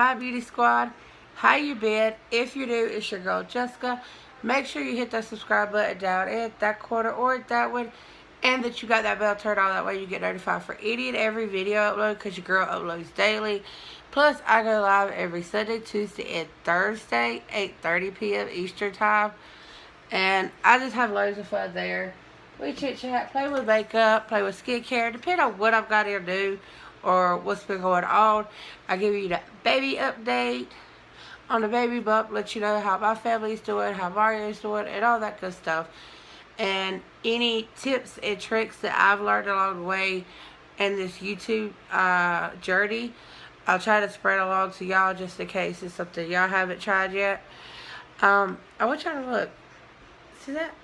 my beauty squad? How you been? If you're new, it's your girl Jessica. Make sure you hit that subscribe button down at that corner or at that one, and that you got that bell turned on. That way you get notified for any and every video upload, because your girl uploads daily. Plus, I go live every Sunday, Tuesday, and Thursday, 8:30 p.m. Eastern Time. And I just have loads of fun there. We chit chat, play with makeup, play with skincare, depending on what I've got here to do or what's been going on. I give you the baby update on the baby bump, let you know how my family's doing, how Mario's doing, and all that good stuff. And any tips and tricks that I've learned along the way in this YouTube journey, I'll try to spread along to y'all just in case it's something y'all haven't tried yet. I want y'all to look. See that?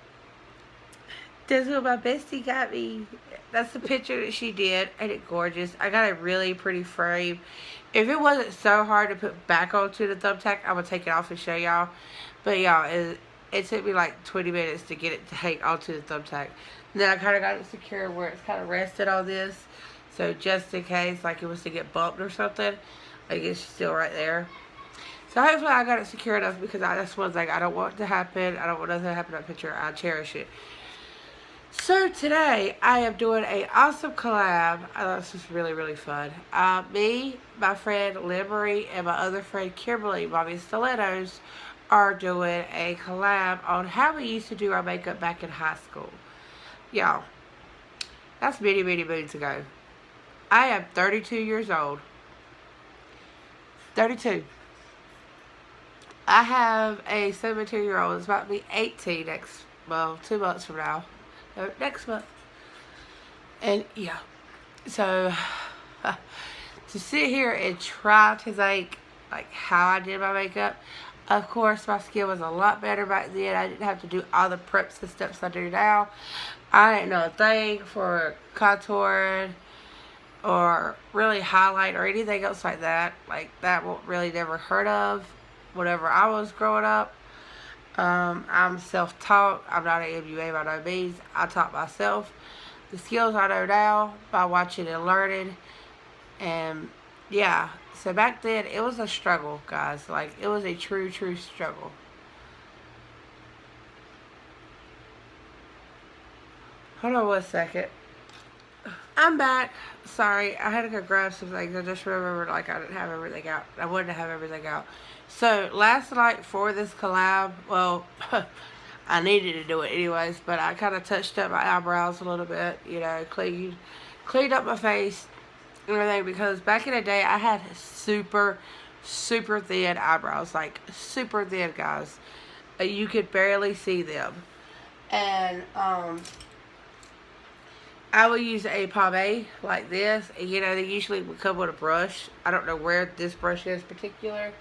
That's what my bestie got me. That's the picture that she did. Ain't it gorgeous? I got a really pretty frame. If it wasn't so hard to put back onto the thumbtack, I would take it off and show y'all. But y'all, it took me like 20 minutes to get it to hang onto the thumbtack. And then I kind of got it secure where it's kind of rested on this. So just in case, like it was to get bumped or something, like it's still right there. So hopefully I got it secure enough, because that's one thing I don't want to happen. I don't want nothing to happen to that picture. I cherish it. So today I am doing an awesome collab. I thought this was really, really fun. Me, my friend Lynnmarie, and my other friend Kimberly, Mommyinstilettos, are doing a collab on how we used to do our makeup back in high school. Y'all, that's many, many moons ago. I am 32 years old. 32. I have a 17-year-old. It's about to be 18 next, well, 2 months from now. No, next month. And yeah. So, to sit here and try to think, like, how I did my makeup. Of course, my skin was a lot better back then. I didn't have to do all the preps and steps I do now. I didn't know a thing for contouring or really highlight or anything else like that. Like, that really never heard of whenever I was growing up. I'm self-taught. I'm not an MUA by no means. I taught myself the skills I know now by watching and learning. And yeah, so back then it was a struggle, guys. Like, it was a true, true struggle. Hold on one second. I'm back. Sorry, I had to go grab some things. I just remembered, like, I didn't have everything out. I wanted to have everything out. So, last night for this collab, well, I needed to do it anyways, but I kind of touched up my eyebrows a little bit, you know, cleaned up my face and everything, because back in the day, I had super, super thin eyebrows, like, super thin, guys. You could barely see them. And, I will use a pomade like this, and you know, they usually would come with a brush. I don't know where this brush is particular,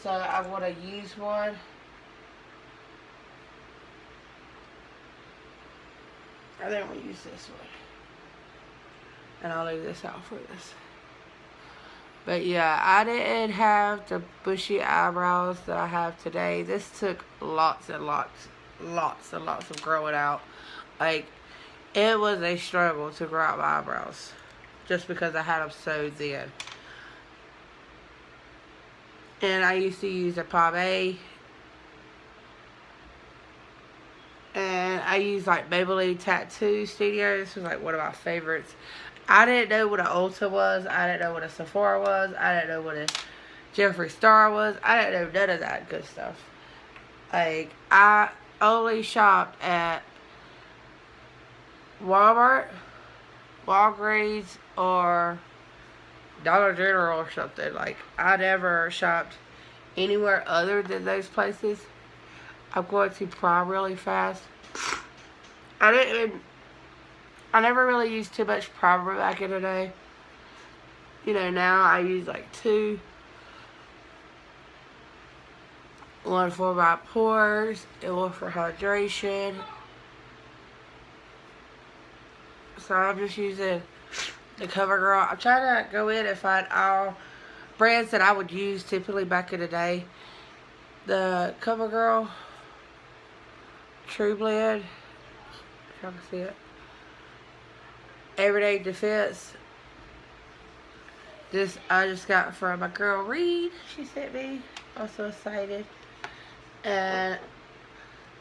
so I want to use one. I think I'm going to use this one, and I'll leave this out for this. But yeah, I didn't have the bushy eyebrows that I have today. This took lots and lots of growing out. Like, it was a struggle to grow out my eyebrows, just because I had them so thin. And I used to use a pomade, and I used like Maybelline Tattoo Studio. This was like one of my favorites. I didn't know what an Ulta was. I didn't know what a Sephora was. I didn't know what a Jeffree Star was. I didn't know none of that good stuff. Like, I only shopped at Walmart, Walgreens, or Dollar General or something. Like, I never shopped anywhere other than those places. I'm going to prom really fast. I never really used too much primer back in the day. You know, now I use like 2. One for my pores and one for hydration. So I'm just using the CoverGirl. I'm trying to go in and find all brands that I would use typically back in the day. The CoverGirl True Blend. If y'all can see it. Everyday Defense. This I just got from my girl Reed. She sent me. I'm so excited. And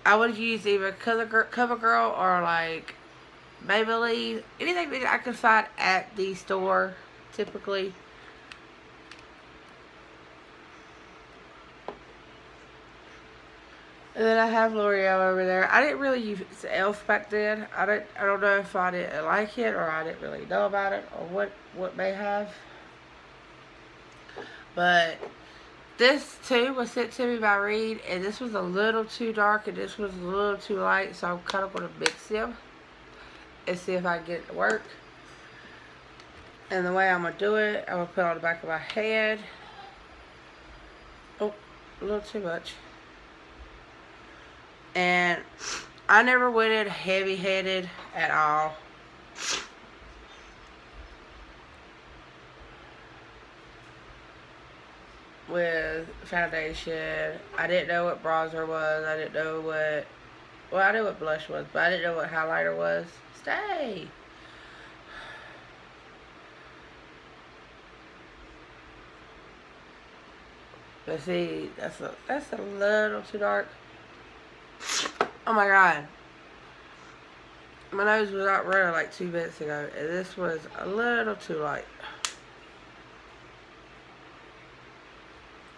I would use either CoverGirl or like Maybelline. Anything that I can find at the store, typically. And then I have L'Oreal over there. I didn't really use Elf back then. I don't know if I didn't like it or I didn't really know about it or what may have. But this too was sent to me by Reed, and this was a little too dark and this was a little too light, so I'm kind of going to mix them and see if I can get it to work. And the way I'm going to do it, I'm going to put it on the back of my head. Oh, a little too much. And I never went in heavy-headed at all. With foundation. I didn't know what bronzer was. I didn't know what... Well, I knew what blush was, but I didn't know what highlighter was. Stay! But see, that's a little too dark. Oh my god. My nose was out red like 2 minutes ago, and this was a little too light.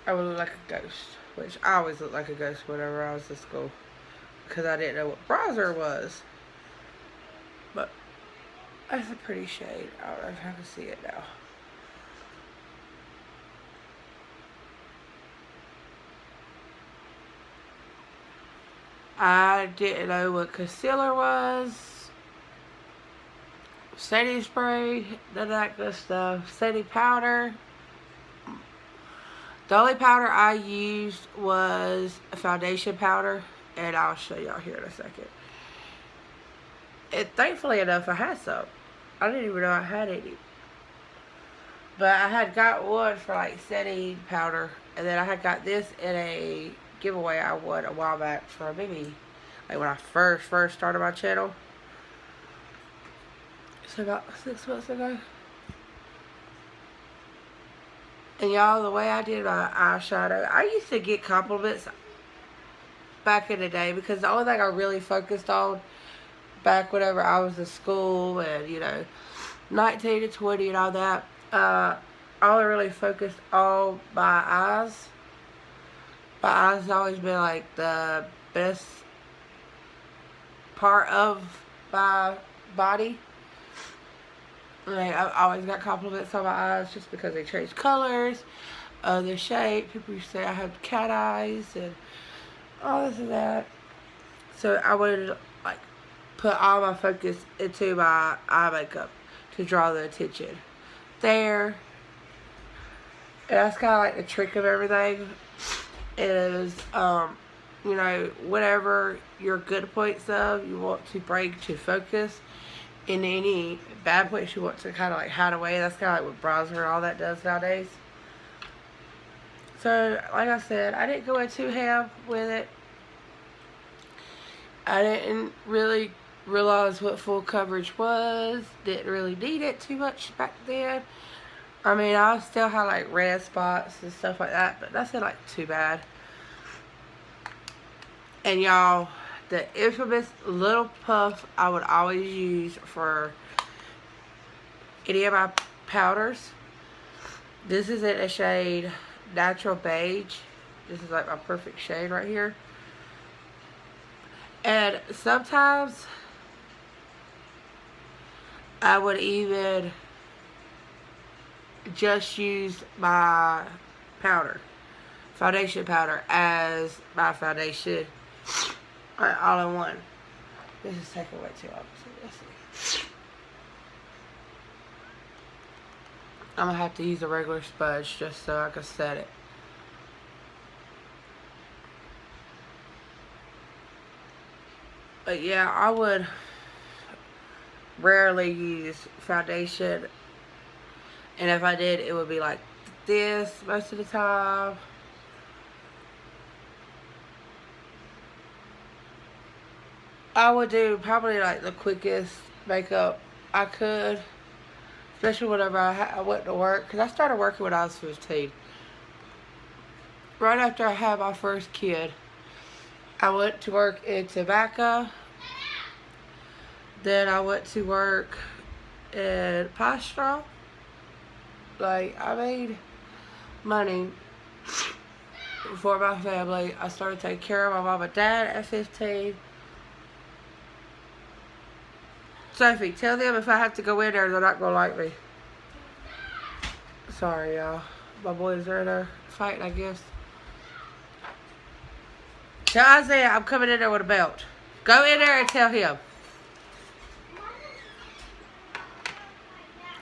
I would look like a ghost, which I always looked like a ghost whenever I was in school, because I didn't know what bronzer was. But that's a pretty shade. I don't know if I can see it now. I didn't know what concealer was, setting spray, none of that good stuff, setting powder. The only powder I used was a foundation powder, and I'll show y'all here in a second. And thankfully enough, I had some. I didn't even know I had any. But I had got one for like setting powder, and then I had got this in a giveaway I won a while back for maybe like when I first started my channel. So about 6 months ago. And y'all, the way I did my eyeshadow, I used to get compliments back in the day because the only thing I really focused on back whenever I was in school and, you know, 19 to 20 and all that, I only really focused on my eyes. My eyes have always been like the best part of my body. Like, I've always got compliments on my eyes just because they change colors, their shape. People used to say I have cat eyes and all this and that. So I wanted to like put all my focus into my eye makeup to draw the attention. There. And that's kind of like the trick of everything. Is, you know, whatever your good points of you want to bring to focus, and any bad points you want to kind of like hide away. That's kind of like what bronzer and all that does nowadays. So, like I said, I didn't go in too ham with it. I didn't really realize what full coverage was. Didn't really need it too much back then. I mean, I still had like red spots and stuff like that, but nothing like too bad. And y'all, the infamous little puff I would always use for any of my powders. This is in a shade Natural Beige. This is like my perfect shade right here. And sometimes I would even just use my powder, foundation powder, as my foundation, all in one. This is taking way too long. So let's see. I'm gonna have to use a regular sponge just so I can set it. But yeah, I would rarely use foundation. And if I did, it would be like this most of the time. I would do probably like the quickest makeup I could Especially whenever I went to work. Because I started working when I was 15. Right after I had my first kid, I went to work in tobacco. Then I went to work in pastoral. Like, I made money for my family. I started taking care of my mom and dad at 15. Sophie, tell them if I have to go in there, they're not going to like me. Sorry, y'all. My boys are in there fighting, I guess. Tell Isaiah I'm coming in there with a belt. Go in there and tell him.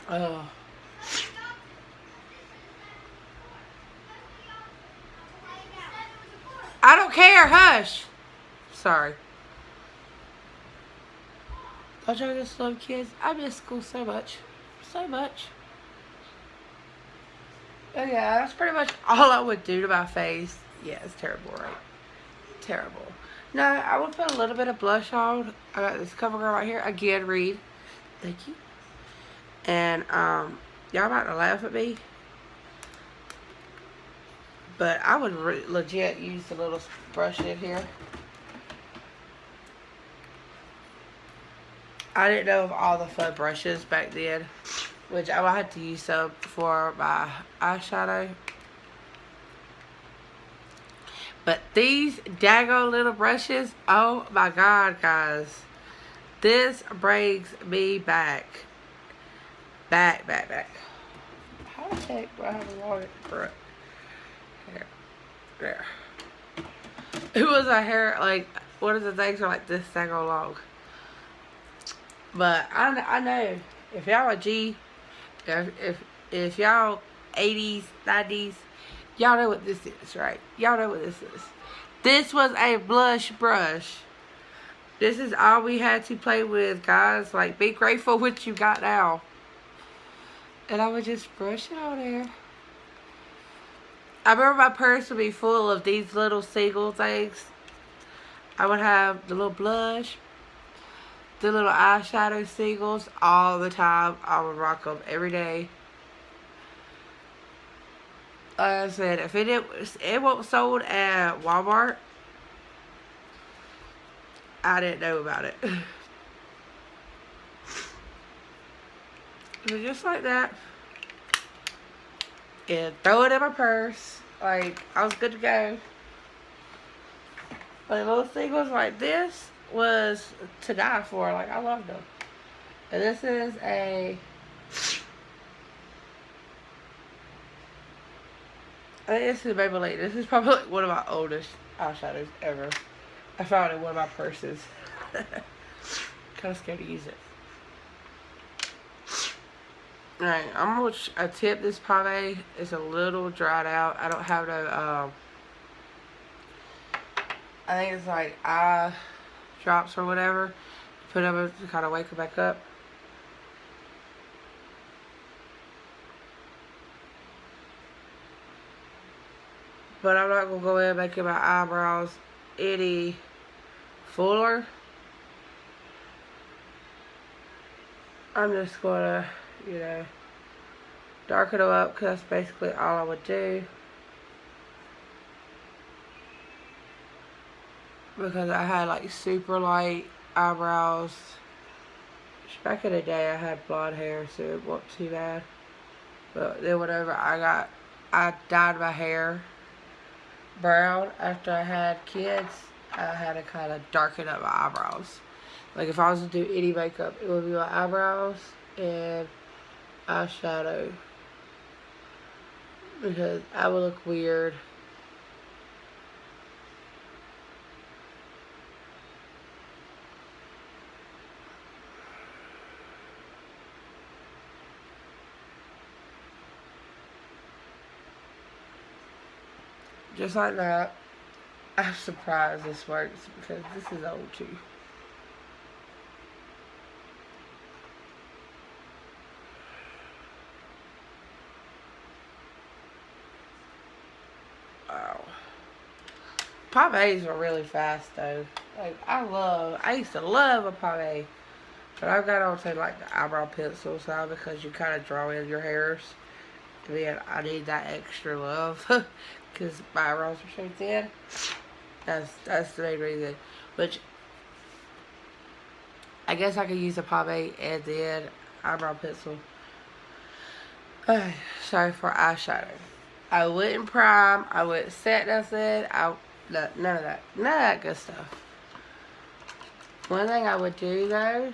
Oh. I don't care. Hush. Sorry. Don't y'all just love kids? I miss school so much. So much. Oh yeah, that's pretty much all I would do to my face. Yeah, it's terrible, right? Terrible. No, I would put a little bit of blush on. I got this CoverGirl right here. Again, Reed. Thank you. And, y'all about to laugh at me. But I would legit use the little brush in here. I didn't know of all the fun brushes back then. Which I will have to use some for my eyeshadow. But these daggone little brushes, oh my god, guys. This brings me back. Back. How the heck do I have a long brush? There. It was a hair, like, one of the things are like this daggone long. But I know, if y'all a G, if y'all 80s, 90s, y'all know what this is, right? Y'all know what this is. This was a blush brush. This is all we had to play with, guys. Like, be grateful what you got now. And I would just brush it on there. I remember my purse would be full of these little single things. I would have the little blush, the little eyeshadow singles all the time. I would rock them every day. Like I said, if it wasn't sold at Walmart, I didn't know about it. So just like that. And throw it in my purse. Like, I was good to go. Like, little singles like this was to die for. Like, I loved them. And this is I think this is Maybelline. This is probably like one of my oldest eyeshadows ever. I found it in one of my purses. Kind of scared to use it. Alright, I'm going to tip this pomade. It's a little dried out. I don't have no, I think it's like eye drops or whatever. Put them to kind of wake it back up. But I'm not going to go in and make my eyebrows any fuller. I'm just going to, you know, darken them up because that's basically all I would do. Because I had like super light eyebrows. Back in the day I had blonde hair, so it wasn't too bad. But then whenever I dyed my hair brown after I had kids, I had to kind of darken up my eyebrows. Like if I was to do any makeup, it would be my eyebrows and eyeshadow. Because I would look weird. Just like that. I'm surprised this works because this is old too. Wow. Pomades are really fast though. Like I used to love a pomade. But I've got on to like the eyebrow pencil side because you kind of draw in your hairs. And then I need that extra love because my eyebrows are so thin. That's the main reason. Which I guess I could use a pomade and then eyebrow pencil. Sorry for eyeshadow. I wouldn't prime. I wouldn't set nothing. None of that. None of that good stuff. One thing I would do though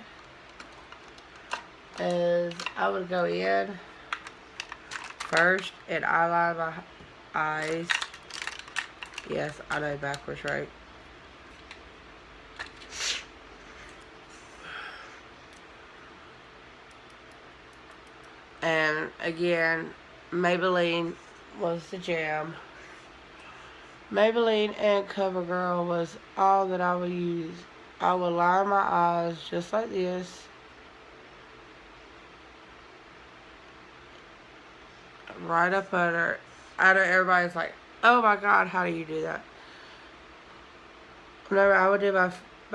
is I would go in first and eyeliner my eyes. Yes, I know backwards, right? And again, Maybelline was the jam. Maybelline and CoverGirl was all that I would use. I would line my eyes just like this. Right up under. I know everybody's like, oh my god, how do you do that? Whenever I would do my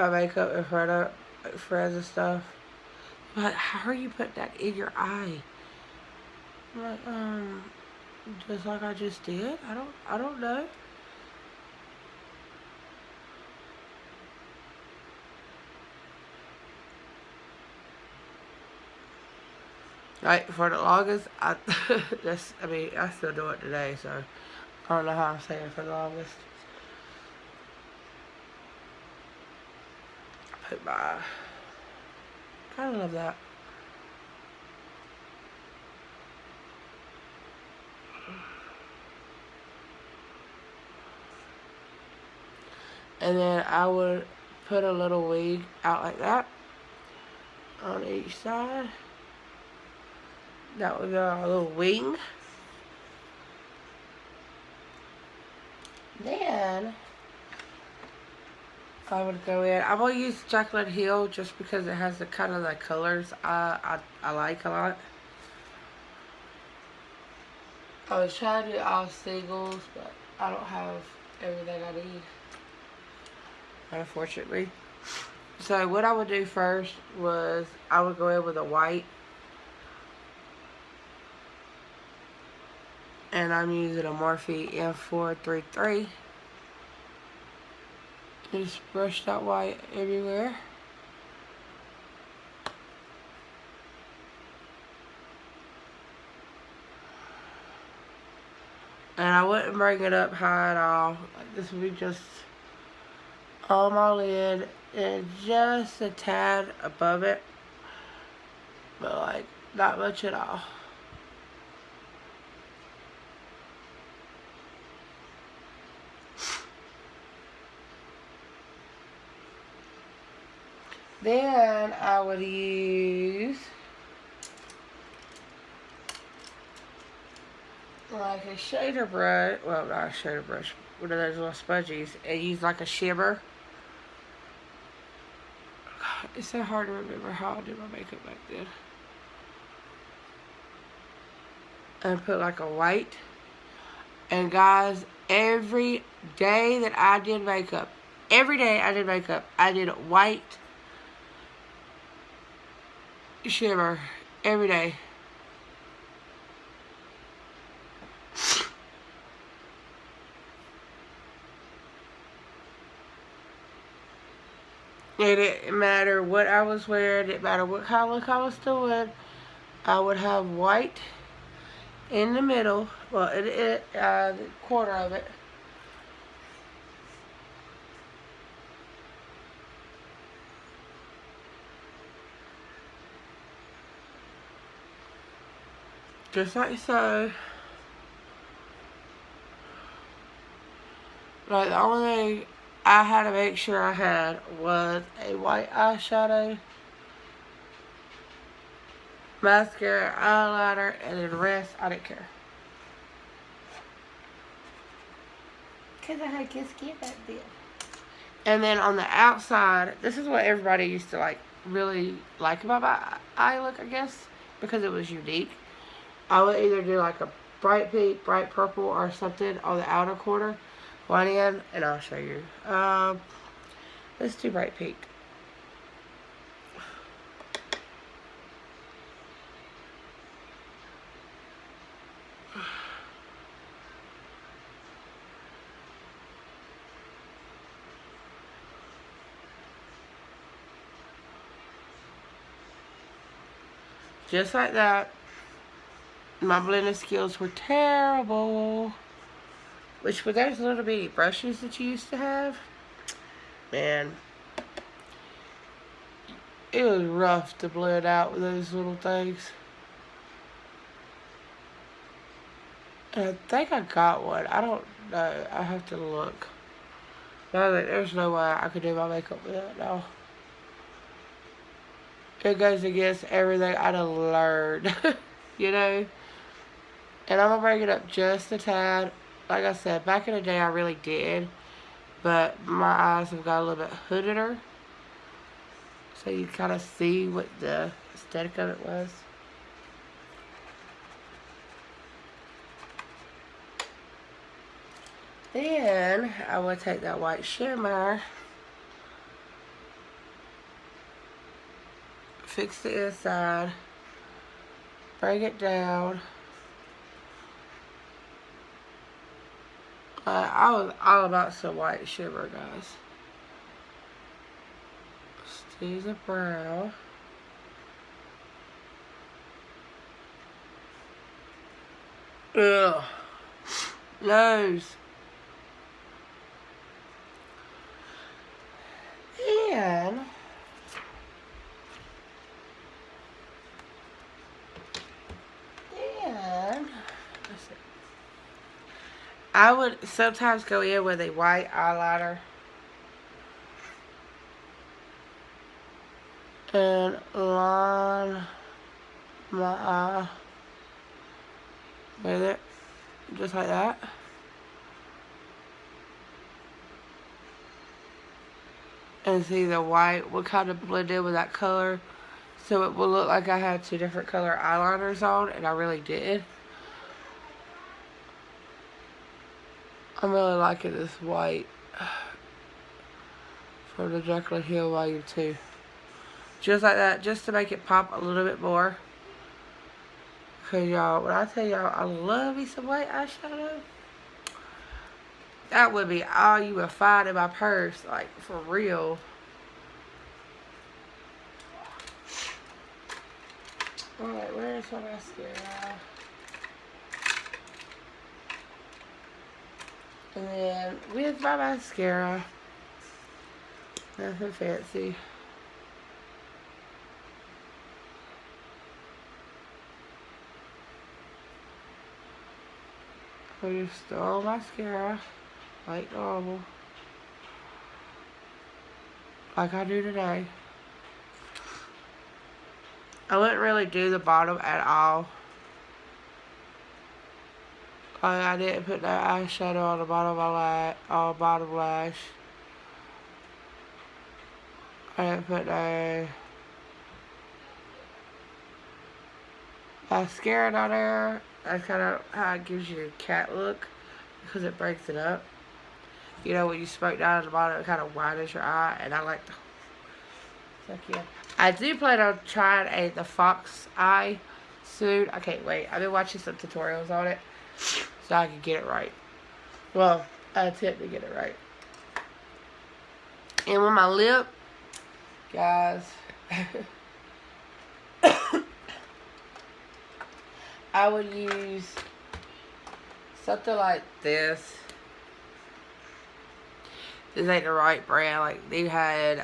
makeup in front of friends and stuff, but how are you putting that in your eye? I'm like, just like I just did. I don't know. Like for the longest, I still do it today, so I don't know how I'm saying for the longest. I put my, kind of love that. And then I would put a little wig out like that on each side. That would be a little wing. Then I would go in. I'm gonna use Chocolate Hill just because it has the kind of the colors I like a lot. I was trying to do all singles, but I don't have everything I need, unfortunately. So what I would do first was I would go in with a white. And I'm using a Morphe M433. Just brush that white everywhere. And I wouldn't bring it up high at all. Like this would be just on my lid and just a tad above it. But like not much at all. Then I would use like a shader brush, well not a shader brush, one of those little sponges, and use like a shimmer. God, it's so hard to remember how I did my makeup back then. And put like a white. And guys, every day that I did makeup, I did white shimmer every day. It didn't matter what I was wearing, it didn't matter what kind of look I was doing. I would have white in the middle, well, the corner of it. Just like so. Like the only thing I had to make sure I had was a white eyeshadow, mascara, eyeliner, and then the rest I didn't care. Because I had good skin back then. And then on the outside, this is what everybody used to like really like about my eye look, I guess, because it was unique. I would either do like a bright pink, bright purple, or something on the outer corner. One end, and I'll show you. Let's do bright pink. Just like that. My blending skills were terrible. Which, with those little bitty brushes that you used to have, man, it was rough to blend out with those little things. And I think I got one. I don't know. I have to look. But there's no way I could do my makeup with that now. It goes against everything I'd have learned, you know? And I'm going to bring it up just a tad. Like I said, back in the day I really did. But my eyes have got a little bit hoodeder. So you kind of see what the aesthetic of it was. Then I will take that white shimmer, fix the inside, bring it down. I was all about some white shimmer, guys. Let's do the brow. Ugh. Nose. And I would sometimes go in with a white eyeliner and line my eye with it, just like that. And see the white will kind of blend in with that color, so it will look like I had two different color eyeliners on, and I really did. I'm really liking this white from the Jekyll and Hyde Volume 2. Just like that, just to make it pop a little bit more. Because y'all, when I tell y'all I love me some white eyeshadow, that would be all you would find in my purse, like, for real. Alright, where's my mascara? And then, with my mascara, nothing fancy. I just throw mascara like normal, like I do today. I wouldn't really do the bottom at all. Like, I didn't put no eyeshadow on the bottom of my bottom lash. I didn't put no mascara on there. That's kind of how it gives you a cat look, because it breaks it up. You know, when you smoke down at the bottom, it kind of widens your eye, and I like the... Heck yeah. I do plan on trying the fox eye soon. I can't wait. I've been watching some tutorials on it, so I can get it right. Well, I attempt to get it right. And with my lip, guys, I would use something like this. This ain't the right brand. Like, they had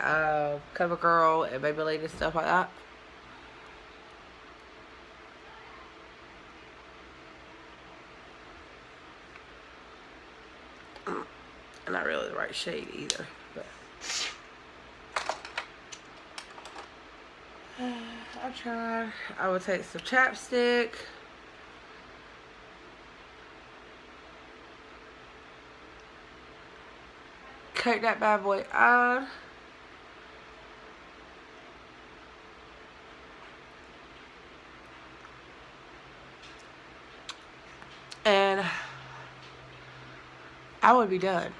CoverGirl and Maybelline and stuff like that. And not really the right shade either. But I'll try. I will take some chapstick. Coat that bad boy on. And I would be done.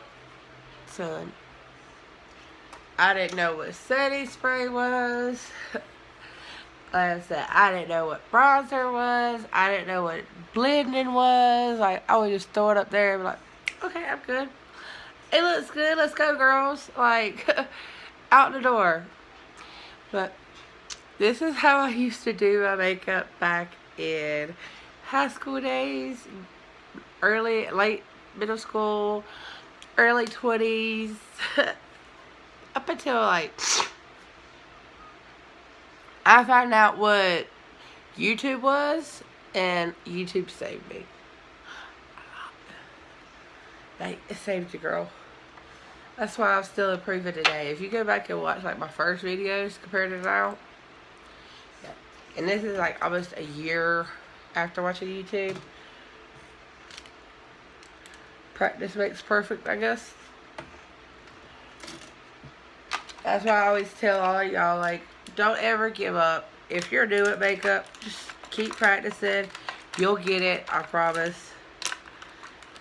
Son. I didn't know what setting spray was. Like I said, I didn't know what bronzer was. I didn't know what blending was. Like, I would just throw it up there and be like, okay, I'm good. It looks good. Let's go, girls. Like, out the door. But This is how I used to do my makeup back in high school days, late middle school, early 20s, up until like I found out what YouTube was, and YouTube saved me. Like, it saved you, girl. That's why I'm still improving today. If you go back and watch like my first videos compared to now, yeah. And this is like almost a year after watching YouTube. Practice makes perfect, I guess. That's why I always tell all y'all, like, don't ever give up. If you're new at makeup, just keep practicing. You'll get it, I promise.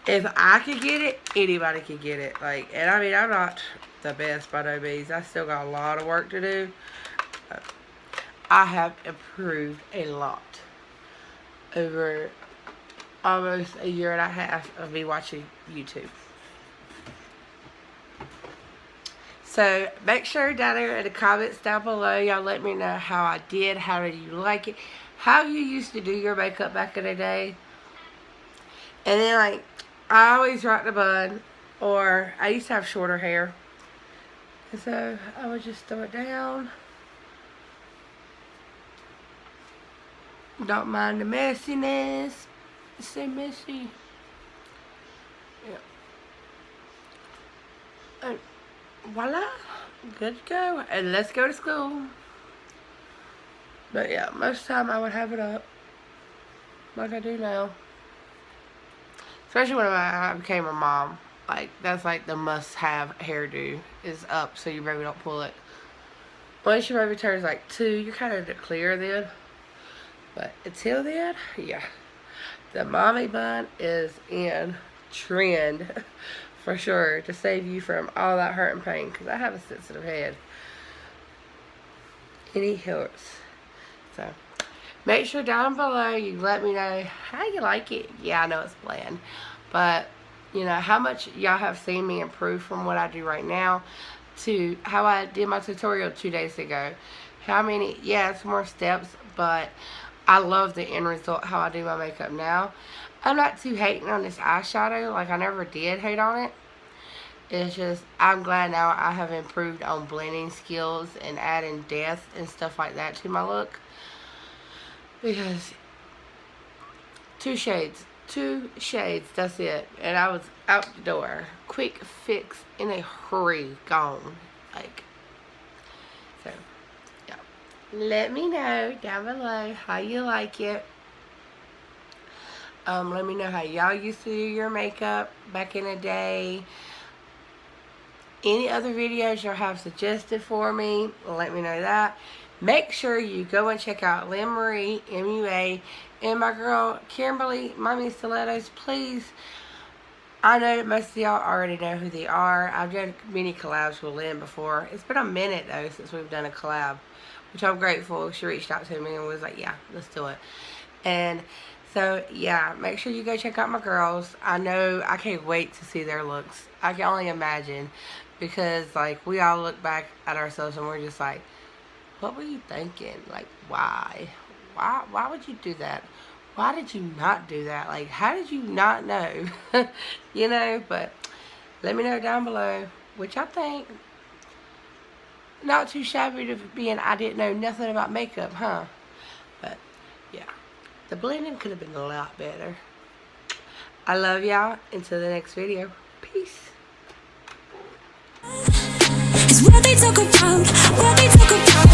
If I could get it, anybody can get it. Like, and I mean, I'm not the best by no means. I still got a lot of work to do. I have improved a lot over almost a year and a half of me watching YouTube. So make sure down there in the comments down below, y'all let me know how I did, how did you like it, how you used to do your makeup back in the day. And then, like, I always rocked a bun, or I used to have shorter hair, and so I would just throw it down. Don't mind the messiness. It's so messy. Yeah. And voila, good to go. And let's go to school. But yeah, most of the time I would have it up like I do now. Especially when I became a mom. Like, that's like the must-have hairdo is up so your baby don't pull it. Once your baby turns like 2, you're kind of clear then. But until then, yeah. The mommy bun is in trend for sure to save you from all that hurt and pain, because I have a sensitive head. And it hurts. So make sure down below you let me know how you like it. Yeah, I know it's bland, but you know how much y'all have seen me improve from what I do right now to how I did my tutorial 2 days ago. How many, yeah, it's more steps, but I love the end result, how I do my makeup now. I'm not too hating on this eyeshadow, like I never did hate on it. It's just, I'm glad now I have improved on blending skills and adding depth and stuff like that to my look. Because 2 shades, that's it. And I was out the door. Quick fix, in a hurry, gone. Like, so, yeah. Let me know down below how you like it. Let me know how y'all used to do your makeup back in the day. Any other videos y'all have suggested for me, let me know that. Make sure you go and check out Lynnmarie, MUA, and my girl Kimberly, Mommyinstilettos. Please, I know that most of y'all already know who they are. I've done many collabs with Lynn before. It's been a minute though since we've done a collab, which I'm grateful. She reached out to me and was like, yeah, let's do it. And so, yeah, make sure you go check out my girls. I know, I can't wait to see their looks. I can only imagine, because, like, we all look back at ourselves and we're just like, what were you thinking? Like, why? Why would you do that? Why did you not do that? Like, how did you not know? You know, but let me know down below what y'all think. Not too shabby to being I didn't know nothing about makeup, huh? But, yeah. The blending could have been a lot better. I love y'all. Until the next video. Peace. What they talk about,